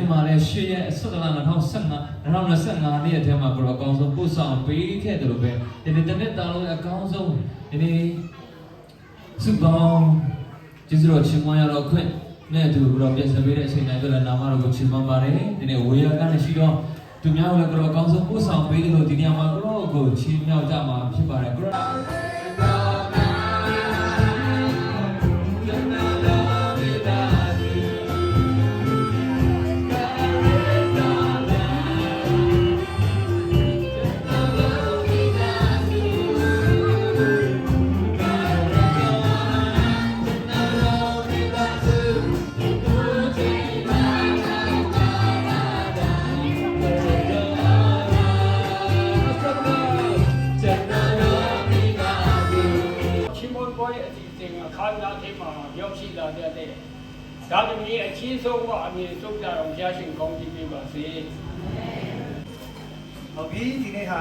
နေ့မှာလည်းရှေ့ရဲ့အစွတ်တလ2025နှစ်အထဲမှာကိုရောအကောင်းဆုံးပို့ဆောင်ပေးခဲ့တယ်လို့ပဲဒီနေ့တစ်နှစ်တာလုံးအကောင်းဆုံးဒီနေ့စုပေါင်းကျေးဇူးတော်ချီးမွမ်းရတော့ခွင့်နဲ့သူကိုရောပြင်ဆင်ပေးတဲ့အချိန်တိုင်းအတွက်လည်းနာမတော်ကိုချီးမွမ်းပါတယ်ဒီနေ့ဝေယကနဲ့ရှိတော့သူများလည်းကိုရောအကောင်းဆုံးပို့ဆောင်ပေးတယ်လို့ဒီနေရာမှာကိုရောကိုချီးမြှောက်ကြမှာဖြစ်ပါတယ်ကိုရောဒါပေမဲ့အချင်းဆုံးကအမြင်ဆုံးကြတော့ဘုရားရှင်ကောင်းကြီးပေးပါစေ။ဟုတ်ပြီဒီနေ့ဟာ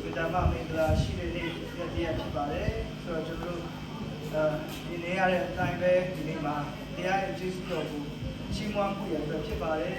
ဗဒမမင်္ဂလာရှိတဲ့နေ့ရက်တည်းဖြစ်ပါတယ်ဆိုတော့ကျွန်တော်ဒီနေ့ရတဲ့အတိုင်းပဲဒီနေ့မှာတရားရဲ့ကျေးဇူးတော်ကိုချီးမွမ်းဖို့ရတဲ့ဖြစ်ပါတယ်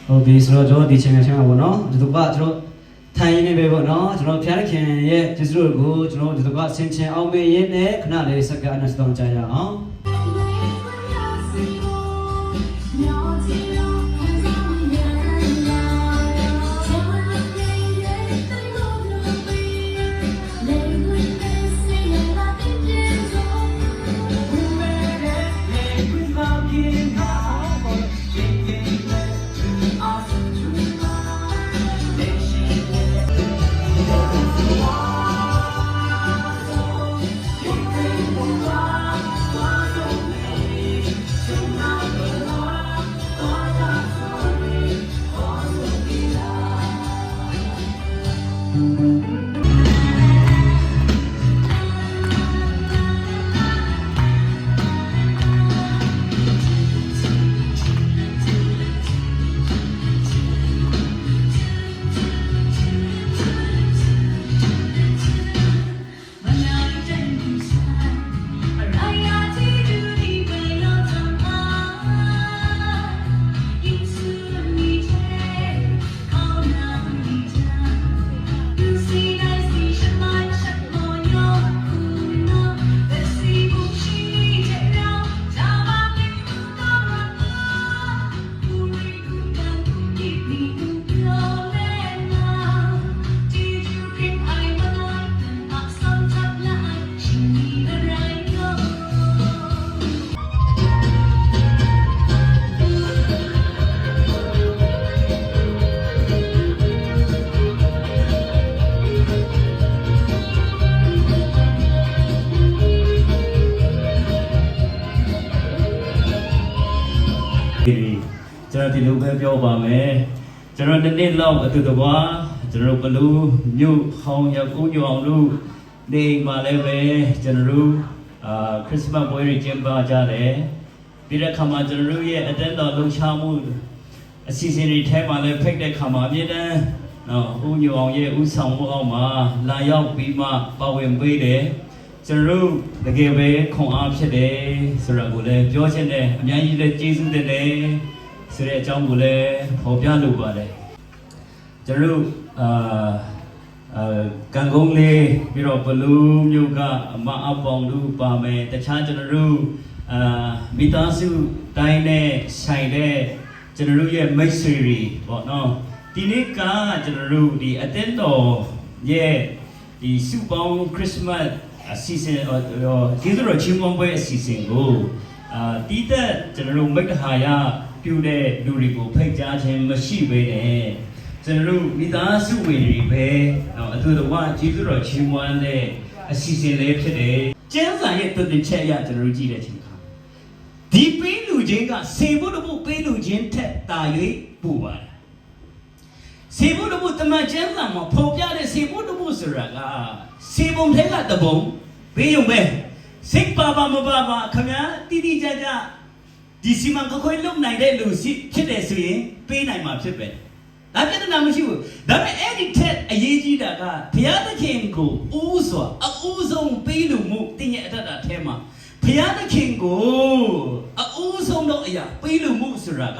ဟုတ်ပြီဆိုတော့ကျွန်တော်ဒီချိန်မှာချိန်မှာပေါ့နော်ဒီတော့ကျွန်တော်ထိုင်ရင်းနေပဲပေါ့နော်ကျွန်တော်ဖျားခင်ရဲ့ကျေးဇူးတော်ကိုကျွန်တော်ဒီတော့ဆင်ခြင်အောင်မေးရင်းနဲ့ခဏလေးစက္ကန့်နဲ့စတောင်းကြရအောင်ကျွန်တော်ဒီလိုပဲပြောပါမယ်ကျွန်တော်နေ့လောက်အတူတကွာကျွန်တော်ဘလူးမြို့ဟောင်းရောက်ဦးညောင်တို့နေမှာလည်းပဲကျွန်တော်တို့ခရစ်စမတ်ပွဲတွေကျင်းပကြတယ်ပြီးတဲ့ခါမှာကျွန်တော်တို့ရဲ့အတက်တော်လှုပ်ရှားမှုအစီအစဉ်တွေထဲမှာလည်းဖိတ်တဲ့ခါမှာအမြဲတမ်းနော်ဦးညောင်ရဲ့ဦးဆောင်မှုအောက်မှာလာရောက်ပြီးမှပါဝင်ပေးတယ်ကျွန်တော်တို့တကယ်ပဲခွန်အားဖြစ်တယ်ဆိုတာကိုလည်းပြောချင်တယ်အများကြီးလည်းကျေးဇူးတင်တယ်ဆိုတဲ့အကြောင်းကိုလည်းဖော်ပြလိုပါတယ်ကျွန်တော်တို့ ကန်ကုန်းလေးပြီးတော့ဘလူးမြို့ကအမအပေါင်တို့ပါမယ်တခြားကျွန်တော်တို့မိသားစုတိုင်းနဲ့ဆိုင်တဲ့ကျွန်တော်တို့ရဲ့မိတ်ဆွေတွေပေါ့နော်ဒီနေ့ကကျွန်တော်တို့ဒီအတင်းတော်ရဲ့ဒီစုပေါင်းခရစ်စမတ်အစီအစဉ်ကျေးဇူးတော်ချီးမွမ်းပွဲအစီအစဉ်ကိုတီးသက်ကျွန်တော်တို့မိတ္တဟာယပြုတဲ့လူတွေကိုဖိတ်ကြားခြင်းမရှိဘဲနဲ့ကျွန်တော်တို့မိသားစုဝင်တွေပဲအတူတကွကျေးဇူးတော်ချီးမွမ်းတဲ့အစီအစဉ်လေးဖြစ်တယ်ကျမ်းစာရဲ့တုတ်တင်ချက်အရကျွန်တော်တို့ကြည့်တဲ့ချိန်ခါဒီပေးလူချင်းကစေဖို့တဖို့ပေးလူချင်းထက်တာ၍ပို့ပါတယ်စေဖို့တဖို့တမန်ကျမ်းစာမှာဖော်ပြတဲ့စေဖို့တဖို့ဆိုတာကစေပုံထဲကတပုံပေးရုံပဲစိတ်ပါမပါခင်ဗျာတိတိကျကျဒီစီမံခွဲလုပ်နိုင်တဲ့လူရှိဖြစ်တယ်ဆိုရင်ပေးနိုင်မှာဖြစ်ပဲဒါပြဿနာမရှိဘူးဒါပေမဲ့အဲ့ဒီထက်အရေးကြီးတာကဘုရားသခင်ကိုဦးစွာအဦးဆုံးပေးလို့မှုတင်းရဲ့အတ္တထဲမှာဘုရားသခင်ကိုအဦးဆုံးတော့အရာပေးလို့မှုဆိုတာက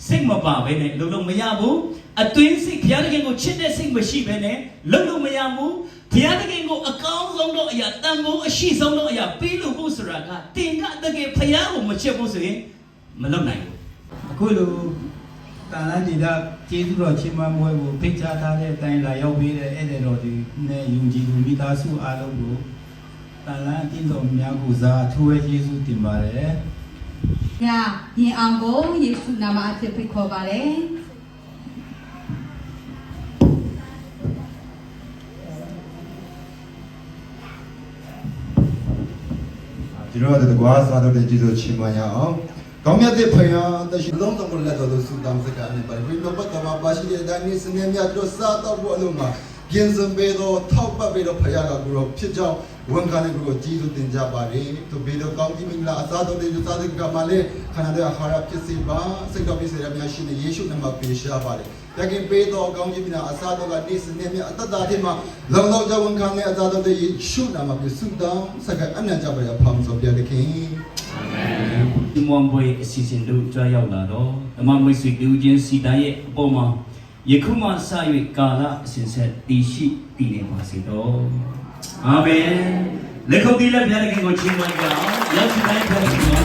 စိတ်မပါဘဲနဲ့လုံးလုံးမရဘူးအတွင်းစိတ်ဘုရားသခင်ကိုချစ်တဲ့စိတ်မရှိဘဲနဲ့လုံးလုံးမရဘူးဘုရားသခင်ကိုအကောင်းဆုံးတော့အရာတန်ဖိုးအရှိဆုံးတော့အရာပေးလို့မှုဆိုတာကတင်ကတကယ်ဘုရားကိုမချစ်ဘူးဆိုရင်မလုပ်နိုင်ဘူးအခုလိုတန်လန်းဒေသကျေးဇူးတော်ချီးမွမ်းပွဲကိုဖိတ်ကြားထားတဲ့အတိုင်းလာရောက်ပေးတဲ့ဧည့်သည်တော်တွေနဲ့ယုံကြည်သူမိသားစုအားလုံးကိုတန်လန်းအသင်းတော်များကိုစားအထူးပဲကျေးဇူးတင်ပါတယ်။ညရင်အောင်ကိုယေရှုနာမအဖြစ်ဖိတ်ခေါ်ပါတယ်။ဒီတော့တကွာစားတော့တဲ့ကျေးဇူးချီးမွမ်းရအောင်ကောင်းမြတ်တဲ့ဖယားတရှိလုံးတော်လက်တော်သူစုတောင်းစကားနဲ့ပါဘိမပတ်တမပါရှိတဲ့တိုင်းစနေမြတ်တို့စားတော့ဘုအလုံးမှာကျင်းစံပေတော့ထောက်ပတ်ပေတော့ဖယားကကိုဖြစ်ကြောင်းဝန်ခံတဲ့ကိုကျေးဇူးတင်ကြပါတယ်သူပေတော့ကောင်းကြီးမင်္ဂလာအစားတော်တဲ့ယူစားတဲ့ကမလေးခန္ဓာတဲ့အခါရဖြစ်စီပါစိတ်တော်ပြည့်စုံရမြရှိတဲ့ယေရှုနာမပေးရှားပါတယ်တကင်ပေတော့ကောင်းကြီးမင်္ဂလာအစားတော်ကဒီစနေမြတ်အတ္တတဲ့မှာလုံလောက်ကြဝန်ခံတဲ့အစားတော်တဲ့ယေရှုနာမပေးစုတောင်းစကားအနံ့ကြပါရဖမ်းစောပြတဲ့ခင်ဒီမွန်ဘွေအစီအစဉ်တို့ကြားရောက်လာတော့အမမိတ်ဆွေတူချင်းစီတိုင်းရဲ့အပေါ်မှာယခုမှစ၍ကာလအစဉ်ဆက်တည်ရှိတည်နေပါစေတော့အာမင်လက်ခုပ်တီးလက်ပြတဲ့ခင်ကိုချီးမွမ်းကြအောင်ရောက်စီတိုင်းဖတ်စီ